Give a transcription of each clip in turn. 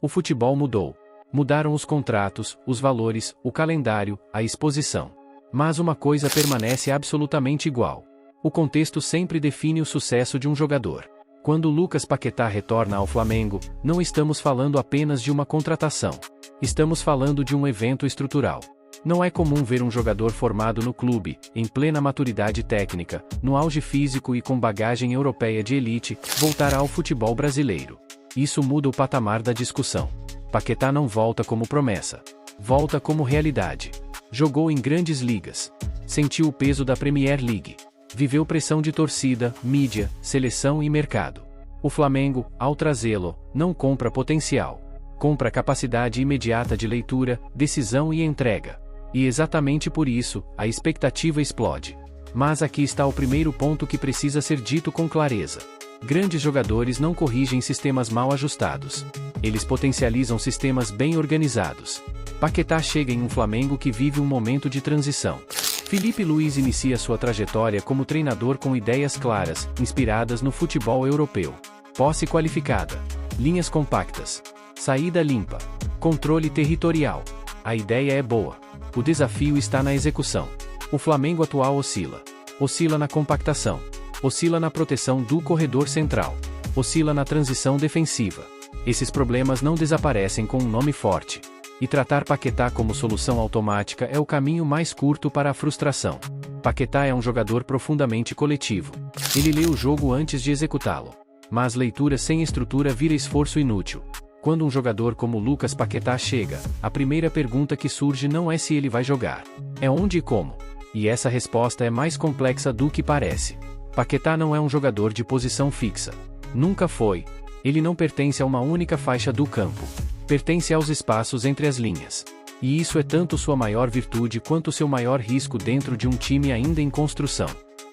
O futebol mudou. Mudaram os contratos, os valores, o calendário, a exposição. Mas uma coisa permanece absolutamente igual. O contexto sempre define o sucesso de um jogador. Quando Lucas Paquetá retorna ao Flamengo, não estamos falando apenas de uma contratação. Estamos falando de um evento estrutural. Não é comum ver um jogador formado no clube, em plena maturidade técnica, no auge físico e com bagagem europeia de elite, voltar ao futebol brasileiro. Isso muda o patamar da discussão. Paquetá não volta como promessa. Volta como realidade. Jogou em grandes ligas. Sentiu o peso da Premier League. Viveu pressão de torcida, mídia, seleção e mercado. O Flamengo, ao trazê-lo, não compra potencial. Compra capacidade imediata de leitura, decisão e entrega. E exatamente por isso, a expectativa explode. Mas aqui está o primeiro ponto que precisa ser dito com clareza. Grandes jogadores não corrigem sistemas mal ajustados. Eles potencializam sistemas bem organizados. Paquetá chega em um Flamengo que vive um momento de transição. Filipe Luís inicia sua trajetória como treinador com ideias claras, inspiradas no futebol europeu. Posse qualificada. Linhas compactas. Saída limpa. Controle territorial. A ideia é boa. O desafio está na execução. O Flamengo atual oscila. Oscila na compactação. Oscila na proteção do corredor central. Oscila na transição defensiva. Esses problemas não desaparecem com um nome forte. E tratar Paquetá como solução automática é o caminho mais curto para a frustração. Paquetá é um jogador profundamente coletivo. Ele lê o jogo antes de executá-lo. Mas leitura sem estrutura vira esforço inútil. Quando um jogador como Lucas Paquetá chega, a primeira pergunta que surge não é se ele vai jogar. É onde e como. E essa resposta é mais complexa do que parece. Paquetá não é um jogador de posição fixa. Nunca foi. Ele não pertence a uma única faixa do campo. Pertence aos espaços entre as linhas. E isso é tanto sua maior virtude quanto seu maior risco dentro de um time ainda em construção.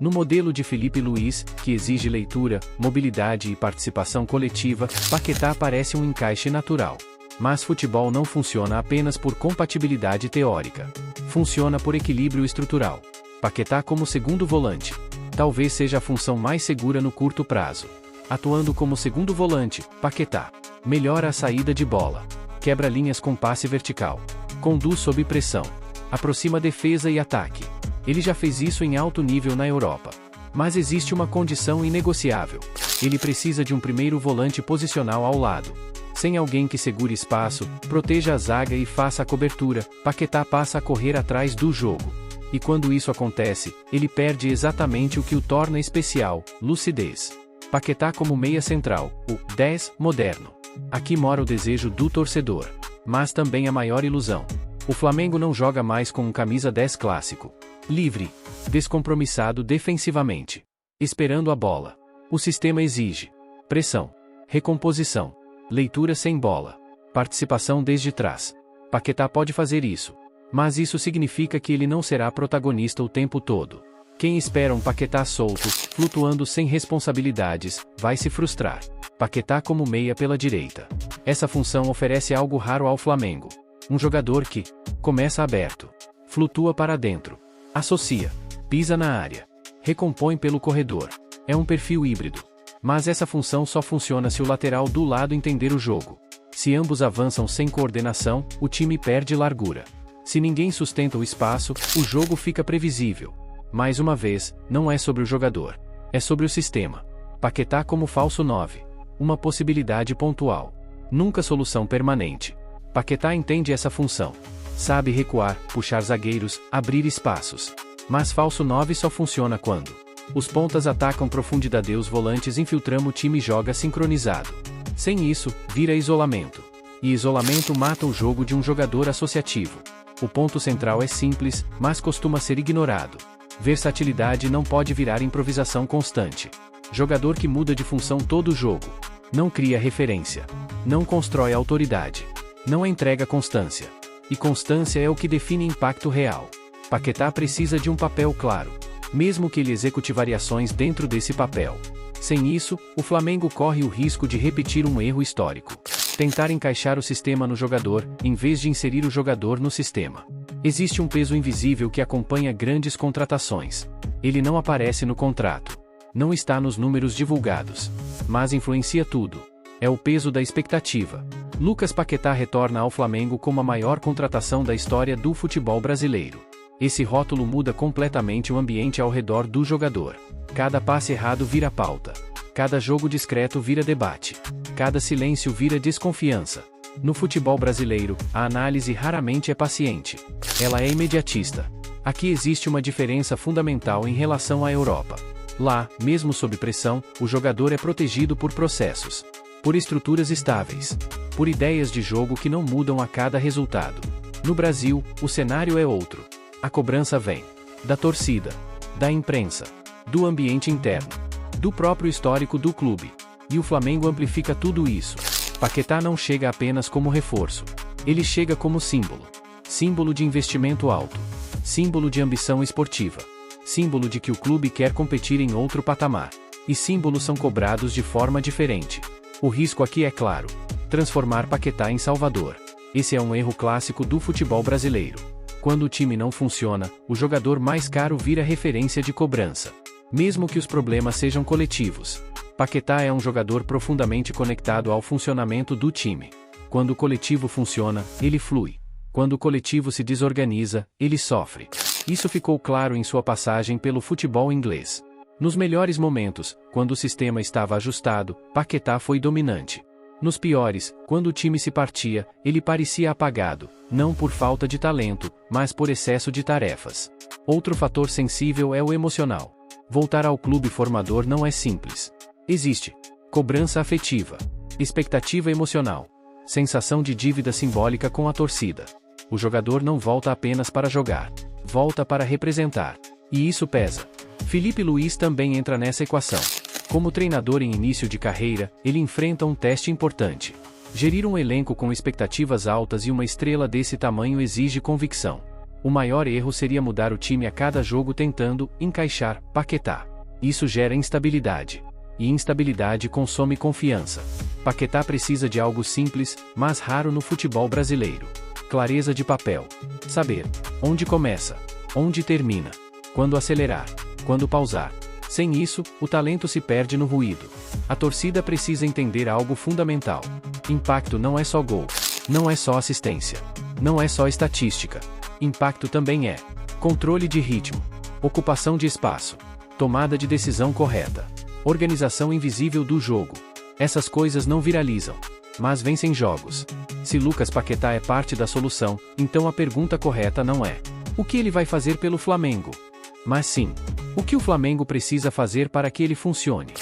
No modelo de Filipe Luís, que exige leitura, mobilidade e participação coletiva, Paquetá parece um encaixe natural. Mas futebol não funciona apenas por compatibilidade teórica. Funciona por equilíbrio estrutural. Paquetá como segundo volante. Talvez seja a função mais segura no curto prazo. Atuando como segundo volante, Paquetá melhora a saída de bola, quebra linhas com passe vertical, conduz sob pressão, aproxima defesa e ataque. Ele já fez isso em alto nível na Europa. Mas existe uma condição inegociável. Ele precisa de um primeiro volante posicional ao lado. Sem alguém que segure espaço, proteja a zaga e faça a cobertura, Paquetá passa a correr atrás do jogo. E quando isso acontece, ele perde exatamente o que o torna especial: lucidez. Paquetá como meia central, o 10 moderno. Aqui mora o desejo do torcedor. Mas também a maior ilusão. O Flamengo não joga mais com um camisa 10 clássico. Livre. Descompromissado defensivamente. Esperando a bola. O sistema exige pressão. Recomposição. Leitura sem bola. Participação desde trás. Paquetá pode fazer isso. Mas isso significa que ele não será protagonista o tempo todo. Quem espera um Paquetá solto, flutuando sem responsabilidades, vai se frustrar. Paquetá como meia pela direita. Essa função oferece algo raro ao Flamengo. Um jogador que começa aberto, flutua para dentro, associa, pisa na área, recompõe pelo corredor. É um perfil híbrido. Mas essa função só funciona se o lateral do lado entender o jogo. Se ambos avançam sem coordenação, o time perde largura. Se ninguém sustenta o espaço, o jogo fica previsível. Mais uma vez, não é sobre o jogador. É sobre o sistema. Paquetá como falso 9. Uma possibilidade pontual. Nunca solução permanente. Paquetá entende essa função. Sabe recuar, puxar zagueiros, abrir espaços. Mas falso 9 só funciona quando os pontas atacam profundidade e os volantes infiltram o time e joga sincronizado. Sem isso, vira isolamento. E isolamento mata o jogo de um jogador associativo. O ponto central é simples, mas costuma ser ignorado. Versatilidade não pode virar improvisação constante. Jogador que muda de função todo jogo. Não cria referência. Não constrói autoridade. Não entrega constância. E constância é o que define impacto real. Paquetá precisa de um papel claro. Mesmo que ele execute variações dentro desse papel. Sem isso, o Flamengo corre o risco de repetir um erro histórico. Tentar encaixar o sistema no jogador, em vez de inserir o jogador no sistema. Existe um peso invisível que acompanha grandes contratações. Ele não aparece no contrato. Não está nos números divulgados. Mas influencia tudo. É o peso da expectativa. Lucas Paquetá retorna ao Flamengo como a maior contratação da história do futebol brasileiro. Esse rótulo muda completamente o ambiente ao redor do jogador. Cada passe errado vira pauta. Cada jogo discreto vira debate. Cada silêncio vira desconfiança. No futebol brasileiro, a análise raramente é paciente. Ela é imediatista. Aqui existe uma diferença fundamental em relação à Europa. Lá, mesmo sob pressão, o jogador é protegido por processos, por estruturas estáveis, por ideias de jogo que não mudam a cada resultado. No Brasil, o cenário é outro. A cobrança vem da torcida, da imprensa, do ambiente interno, do próprio histórico do clube. E o Flamengo amplifica tudo isso. Paquetá não chega apenas como reforço. Ele chega como símbolo. Símbolo de investimento alto. Símbolo de ambição esportiva. Símbolo de que o clube quer competir em outro patamar. E símbolos são cobrados de forma diferente. O risco aqui é claro: transformar Paquetá em Salvador. Esse é um erro clássico do futebol brasileiro. Quando o time não funciona, o jogador mais caro vira referência de cobrança. Mesmo que os problemas sejam coletivos. Paquetá é um jogador profundamente conectado ao funcionamento do time. Quando o coletivo funciona, ele flui. Quando o coletivo se desorganiza, ele sofre. Isso ficou claro em sua passagem pelo futebol inglês. Nos melhores momentos, quando o sistema estava ajustado, Paquetá foi dominante. Nos piores, quando o time se partia, ele parecia apagado, não por falta de talento, mas por excesso de tarefas. Outro fator sensível é o emocional. Voltar ao clube formador não é simples. Existe cobrança afetiva, expectativa emocional, sensação de dívida simbólica com a torcida. O jogador não volta apenas para jogar, volta para representar. E isso pesa. Felipe Luís também entra nessa equação. Como treinador em início de carreira, ele enfrenta um teste importante. Gerir um elenco com expectativas altas e uma estrela desse tamanho exige convicção. O maior erro seria mudar o time a cada jogo tentando encaixar Paquetá. Isso gera instabilidade. E instabilidade consome confiança. Paquetá precisa de algo simples, mas raro no futebol brasileiro. Clareza de papel. Saber onde começa, onde termina, quando acelerar, quando pausar. Sem isso, o talento se perde no ruído. A torcida precisa entender algo fundamental. Impacto não é só gol, não é só assistência, não é só estatística. Impacto também é controle de ritmo, ocupação de espaço, tomada de decisão correta, organização invisível do jogo. Essas coisas não viralizam, mas vencem jogos. Se Lucas Paquetá é parte da solução, então a pergunta correta não é o que ele vai fazer pelo Flamengo, mas sim o que o Flamengo precisa fazer para que ele funcione.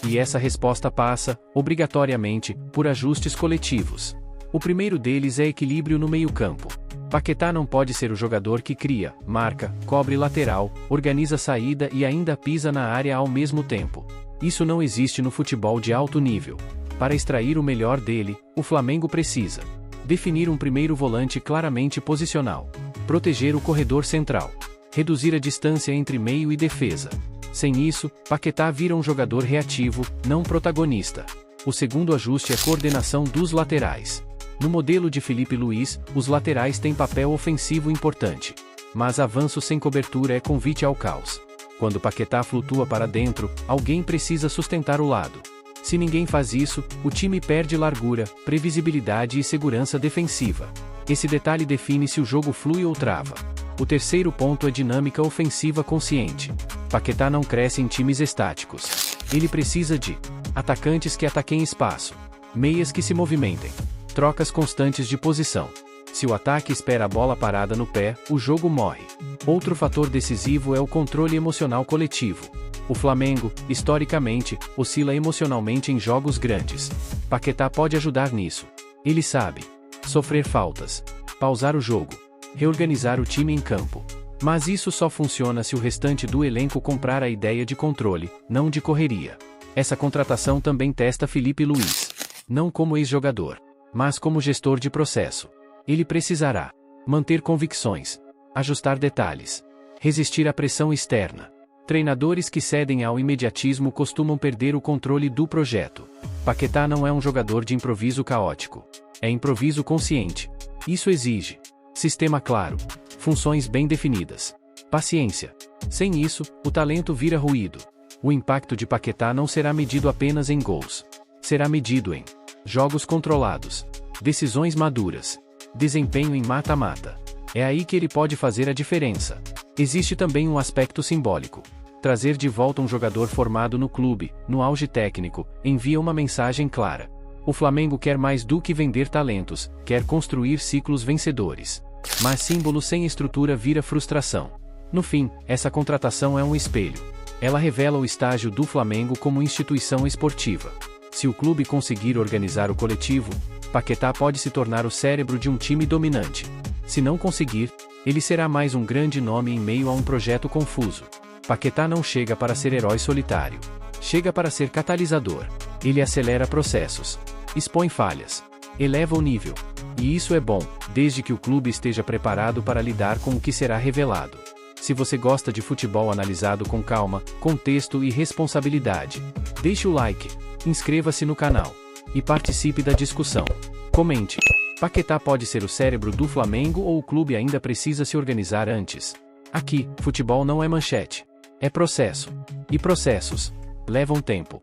E essa resposta passa, obrigatoriamente, por ajustes coletivos. O primeiro deles é equilíbrio no meio-campo. Paquetá não pode ser o jogador que cria, marca, cobre lateral, organiza saída e ainda pisa na área ao mesmo tempo. Isso não existe no futebol de alto nível. Para extrair o melhor dele, o Flamengo precisa definir um primeiro volante claramente posicional, proteger o corredor central, reduzir a distância entre meio e defesa. Sem isso, Paquetá vira um jogador reativo, não protagonista. O segundo ajuste é a coordenação dos laterais. No modelo de Felipe Luís, os laterais têm papel ofensivo importante. Mas avanço sem cobertura é convite ao caos. Quando Paquetá flutua para dentro, alguém precisa sustentar o lado. Se ninguém faz isso, o time perde largura, previsibilidade e segurança defensiva. Esse detalhe define se o jogo flui ou trava. O terceiro ponto é dinâmica ofensiva consciente. Paquetá não cresce em times estáticos. Ele precisa de atacantes que ataquem espaço, meias que se movimentem, trocas constantes de posição. Se o ataque espera a bola parada no pé, o jogo morre. Outro fator decisivo é o controle emocional coletivo. O Flamengo, historicamente, oscila emocionalmente em jogos grandes. Paquetá pode ajudar nisso. Ele sabe sofrer faltas, pausar o jogo, reorganizar o time em campo. Mas isso só funciona se o restante do elenco comprar a ideia de controle, não de correria. Essa contratação também testa Felipe Luís. Não como ex-jogador, mas como gestor de processo. Ele precisará manter convicções, ajustar detalhes, resistir à pressão externa. Treinadores que cedem ao imediatismo costumam perder o controle do projeto. Paquetá não é um jogador de improviso caótico. É improviso consciente. Isso exige sistema claro, funções bem definidas, paciência. Sem isso, o talento vira ruído. O impacto de Paquetá não será medido apenas em gols. Será medido em jogos controlados, Decisões maduras. Desempenho em mata-mata. É aí que ele pode fazer a diferença. Existe também um aspecto simbólico. Trazer de volta um jogador formado no clube, no auge técnico, envia uma mensagem clara. O Flamengo quer mais do que vender talentos, quer construir ciclos vencedores. Mas símbolo sem estrutura vira frustração. No fim, essa contratação é um espelho. Ela revela o estágio do Flamengo como instituição esportiva. Se o clube conseguir organizar o coletivo, Paquetá pode se tornar o cérebro de um time dominante. Se não conseguir, ele será mais um grande nome em meio a um projeto confuso. Paquetá não chega para ser herói solitário. Chega para ser catalisador. Ele acelera processos. Expõe falhas. Eleva o nível. E isso é bom, desde que o clube esteja preparado para lidar com o que será revelado. Se você gosta de futebol analisado com calma, contexto e responsabilidade, deixe o like, inscreva-se no canal e participe da discussão. Comente. Paquetá pode ser o cérebro do Flamengo ou o clube ainda precisa se organizar antes? Aqui, futebol não é manchete. É processo. E processos levam tempo.